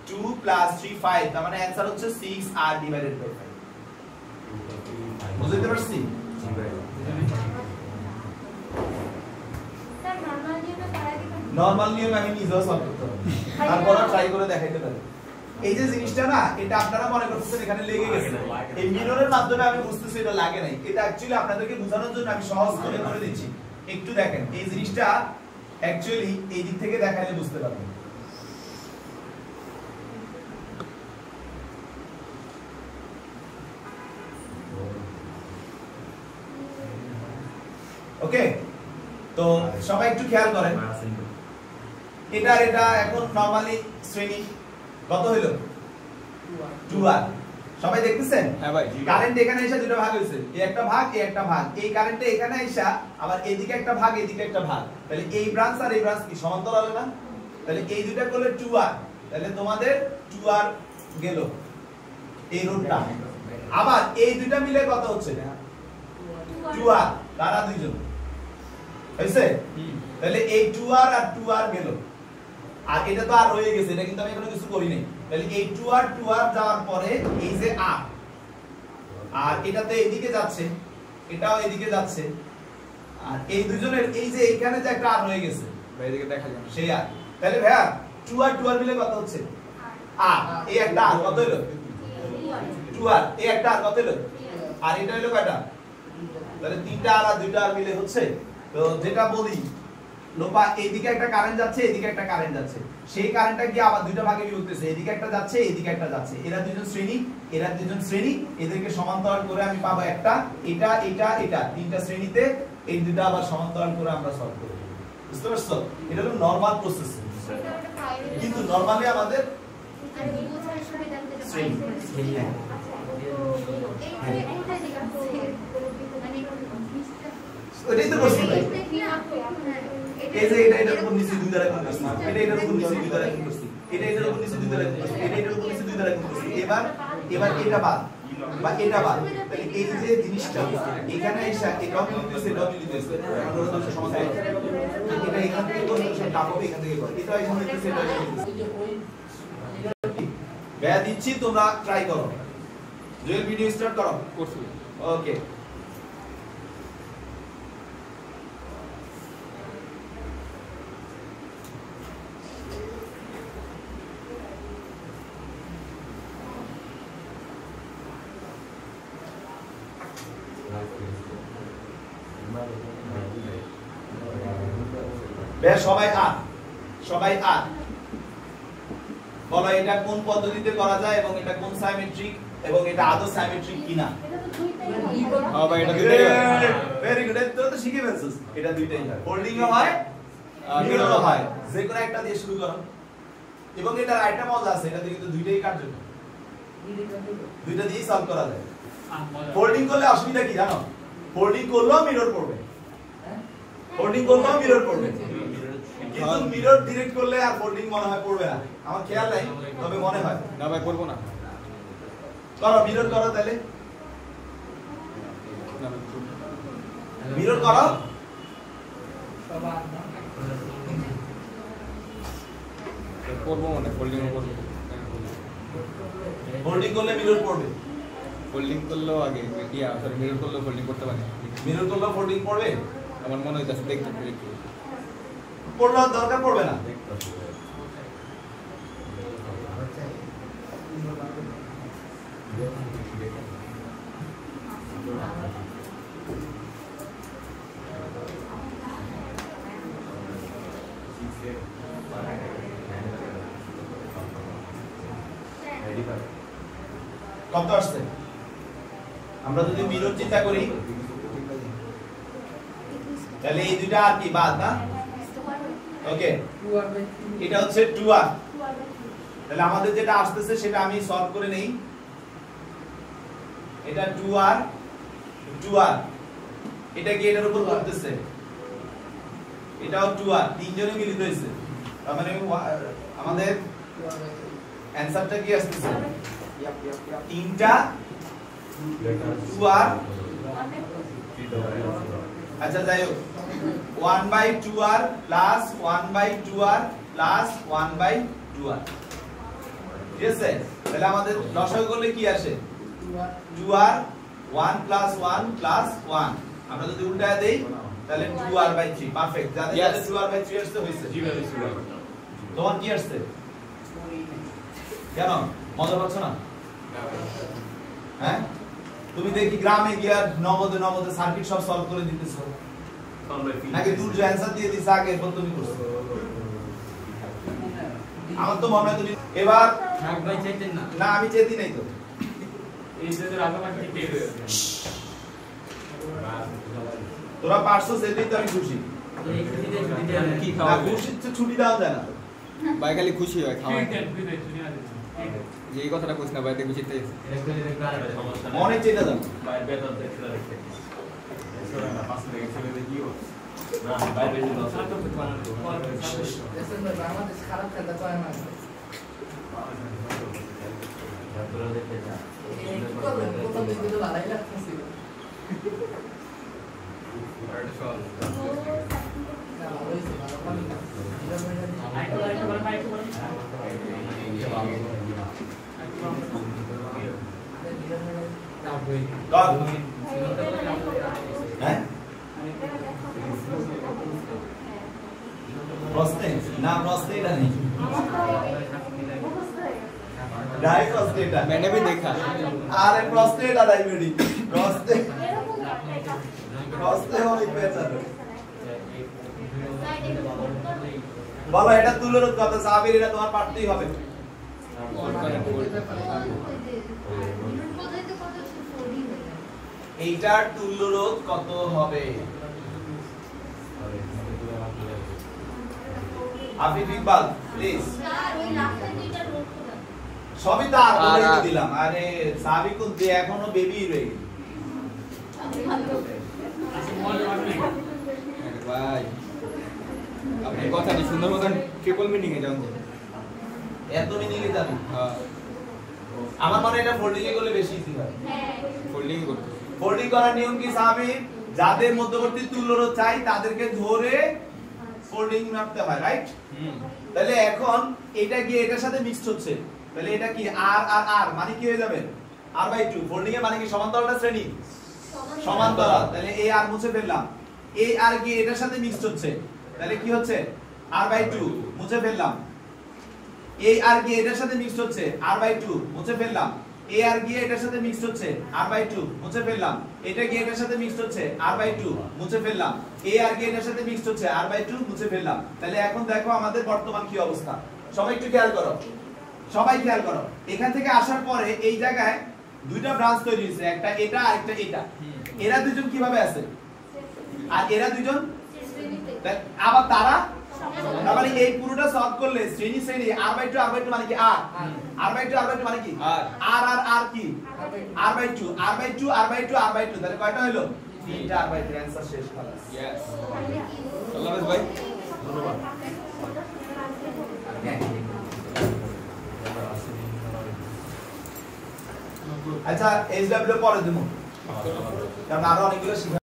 2 প্লাস 3 5 তার মানে आंसर হচ্ছে 6r ডিভাইডেড বাই 5 বুঝতে পারছি স্যার নরমাল নিয়মে পারা দিবেন নরমাল নিয়ম আমি নিজেও সলভ করতে পারি তারপর ট্রাই করে দেখাইতে পারি এই যে জিনিসটা না এটা আপনারা মনে করতেছেন এখানে লেগে গেছে এই মিররের মাধ্যমে আমি বুঝতেছি এটা লাগে নাই এটা অ্যাকচুয়ালি আপনাদেরকে বোঝানোর জন্য আমি সহজ করে করে দিচ্ছি একটু দেখেন এই জিনিসটা অ্যাকচুয়ালি এই দিক থেকে দেখাইলে বুঝতে পারবেন ওকে তো সবাই একটু খেয়াল করেন এটা এখন নরমালি শ্রেণী কত হলো 2r সবাই দেখতেছেন হ্যাঁ ভাই কারেন্ট এখানে এসে দুটো ভাগ হইছে এই একটা ভাগ এই একটা ভাগ এই কারেন্টে এখানে এসে আবার এইদিকে একটা ভাগ এইদিকে একটা ভাগ তাহলে এই ব্রাঞ্চ আর এই ব্রাঞ্চ কি সমান্তরাল না তাহলে এই দুটো করলে 2r তাহলে তোমাদের 2r গেল এই রুটটা আবার এই দুটো মিলে কত হচ্ছে 2r তারা দুইজন হইছে তাহলে এই 2r আর 2r গেল আর এটা তো আর রয়ে গেছে এটা কিন্তু আমি এখনো কিছু করি নাই তাহলে এই 2r যাওয়ার পরে এই যে r আর এটাতে এদিকে যাচ্ছে এটাও এদিকে যাচ্ছে আর এই দুজনের এই যে এখানে যে একটা r রয়ে গেছে ভাই এদিকে দেখা যায় সেই r তাহলে ভাইয়া 2r মিলে কত হচ্ছে r এই একটা r কত হলো 2r এই একটা r কত হলো আর এটা হলো কয়টা তাহলে তিনটা r আর দুইটা r মিলে হচ্ছে তো যেটা বলি লোপা এইদিকে একটা কারেন্ট যাচ্ছে, এদিকে একটা কারেন্ট যাচ্ছে, সেই কারেন্টটা কি আবার দুইটা ভাগে বিভক্ত হচ্ছে, এদিকে একটা যাচ্ছে, এদিকে একটা যাচ্ছে, এরা দুইজন শ্রেণী, এরা দুইজন শ্রেণী, এদেরকে সমান্তরাল করে আমি পাবো একটা, এটা এটা এটা তিনটা শ্রেণীতে এই দুইটা আবার সমান্তরাল করে আমরা সলভ করব। বুঝতে পারছো? এটা হলো নরমাল প্রসেস। কিন্তু নরমালি আমাদের শ্রেণী ওইটাই তো প্রশ্ন ভাই। এই যে এটা এটার উপর নিচে দুই দ্বারা গুণ করছি, এটা এটার উপর নিচে দুই দ্বারা গুণ করছি, এটা এটার উপর নিচে দুই দ্বারা গুণ করছি, এটা এটার উপর নিচে দুই দ্বারা গুণ করছি। এবার এটা বাদ বা এটা বাদ, তাহলে এই যে জিনিসটা এখানে এসে এটাও মিলিত হচ্ছে, এটাও মিলিত হচ্ছে, আমরা তো সমাধান এটা এখান থেকে কোন সব কাপড় এখান থেকে করে এটা এখানে মিলিত হচ্ছে, এটা মিলিত হচ্ছে। ব্যায়া দিচ্ছি, তোমরা ট্রাই করো। জুয়েল ভিডিও স্টার্ট করো। করছি। ওকে। বেশ, সবাই আর বলো এটা কোন পদ্ধতিতে করা যায় এবং এটা কোন সাইমেট্রিক এবং এটা আদৌ সাইমেট্রিক কিনা। হ্যাঁ ভাই, এটা দুইটাই হয়। ভেরি গুড, তোরা তো শিখে ফেলছিস। এটা দুইটাই হয়, হোল্ডিং ও হয়, মিররও হয়। যে কোনো একটা দিয়ে শুরু করো। এবং এটার আরেকটা মজা আছে, এটা কিন্তু দুইটাই কার্যকর, দুইটা দিয়েই সলভ করা যায়। হোল্ডিং করলে অসুবিধা কি জানো? হোল্ডিং করলেও মিরর পড়বে, হোল্ডিং করলেও মিরর পড়বে, কিন্তু মিরর ডিরেক্ট করলে আর ফোল্ডিং মনে হয় পড়বে না। আমার খেয়াল নাই, তবে মনে হয় না ভাই, করবো না। করো, মিরর করো, তাহলে মিরর করো। করবো মানে ফোল্ডিং করবো। ফোল্ডিং করলে মিরর পড়বে, ফোল্ডিং করলেও আগে সরি মিরর করলেও ফোল্ডিং করতে পারি। মিরর করলেও ফোল্ডিং পড়বে আমার মনে হইতাছে, দেখতে একটু। পড়লেও দরকার পড়বে না। কত আসছে? আমরা যদি মিরর চিন্তা করি তাহলে এই দুইটা আর কি বাদ না? ওকে, এটা হচ্ছে 2r। তাহলে আমাদের যেটা আসতেছে সেটা আমি সলভ করে নেই। এটা 2r, এটা কি এটার উপর করতেছে, এটাও 2r, তিনজনে মিলিত হয়েছে। তার মানে আমাদের অ্যানসারটা কি আসতেছে? তিনটা 2r। আচ্ছা যাই হোক, 1/2r plus 1/2r plus 1/2r, ঠিক আছে? তাহলে আমাদের লসাগু করলে কি আসে? 2r, 1 plus 1 plus 1। আমরা যদি উল্টায় দেই তাহলে 2r/3, পারফেক্ট। যাদের যাদের 2r/3 আসছে হইছে। তোমার কি আসছে? কেন মজা পাচ্ছ না? হ্যাঁ, তুমি দেখি গ্রামে গিয়া নগদে সার্কিট সব সলভ করে দিতেছো, নাকি দুর্য অ্যানসার দিয়ে দিছে আগে এরপর তুমি করছো? আমার তো মনে হয় তুমি এবার না, আমি চেতি নাই তো। তোরা পারছো, সেটাই তো আমি খুশি। না, খুশি ছুটি দেওয়া যায় না ভাই, খালি খুশি হয় খাওয়া। যে এই কথাটা কইছ না ভাই, দেখবি চিন্তা মনে চেতা যান। খারাপ খেলতে পারে না। প্রথম দিকে তো ভালোই লাগতেছিল। হ্যাঁ, প্রশ্নে না, প্রশ্নে এটা নেই, ডাই প্রশ্নে এটা मैंने भी देखा। আরে প্রশ্নে এটা ডাইবেটি, প্রশ্নে প্রশ্নে অনেক বেটার। বলো এটা তুল্যরোধ কত? সাহাবীর এটা তোমার পারতেই হবে। এইটার তুল্যরোধ কত হবে? আফিফ ইকবাল প্লিজ। সবই তার বলে দিলাম। আরে সাহাবী কোন যে এখনো বেবি রয়ে গেল। ভাই আপনি কথাটি সুন্দর মতন ট্রিপল মিনিং এ যান। এত মিনিং এ যাবি? হ্যাঁ আমার মনে হয় এটা ফোল্ডিং এ করলে বেশি ইজি হয়। ফোল্ডিং করতে ফোল্ডিং করার নিয়ম কি সাহাবী? যাদের মধ্যবর্তী তুল্যরোধ চাই তাদেরকে ধরে ফোল্ডিং মারতে হয়, রাইট? তাহলে এখন এটা কি এটার সাথে মিক্সড হচ্ছে, তাহলে এটা কি আর আর আর মানে কি হয়ে যাবে? r/2। ফোল্ডিং এর মানে কি সমান্তরালটা শ্রেণী, সমান্তরাল। তাহলে এই আর মুছে ফেললাম। এই আর কি এটার সাথে মিক্সড হচ্ছে, তাহলে কি হচ্ছে? r/2 মুছে ফেললাম। এই আর কি এটার সাথে মিক্সড হচ্ছে, r/2 মুছে ফেললাম। এই আর কি এটার সাথে মিক্সড হচ্ছে, r/2 মুছে ফেললাম। এটা কি এটার সাথে মিক্সড হচ্ছে, r/2 মুছে ফেললাম। এই আর কি এটার সাথে মিক্সড হচ্ছে, r/2 মুছে ফেললাম। তাহলে এখন দেখো আমাদের বর্তমান কি অবস্থা, সবাই একটু খেয়াল করো, সবাই খেয়াল করো। এখান থেকে আসার পরে এই জায়গায় দুইটা ব্রাঞ্চ তৈরি হয়েছে, একটা এটা আর একটা এটা। এরা দুজন কিভাবে আছে আর এরা দুজন আবার তারা, মানে এই পুরোটা সলভ করলে শ্রেণী শ্রেণী r/2 r/2 মানে কি r, r/2 r/2 মানে কি r, r আর r কি r/2 r/2 r/2 r/2। তাহলে কয়টা হলো? 3টা r/2। आंसर শেষ। খালাস। यस আল্লাহ হাফেজ ভাই, ধন্যবাদ। আচ্ছা SW পরে দেবো, কারণ আরো অনেকগুলো শিখা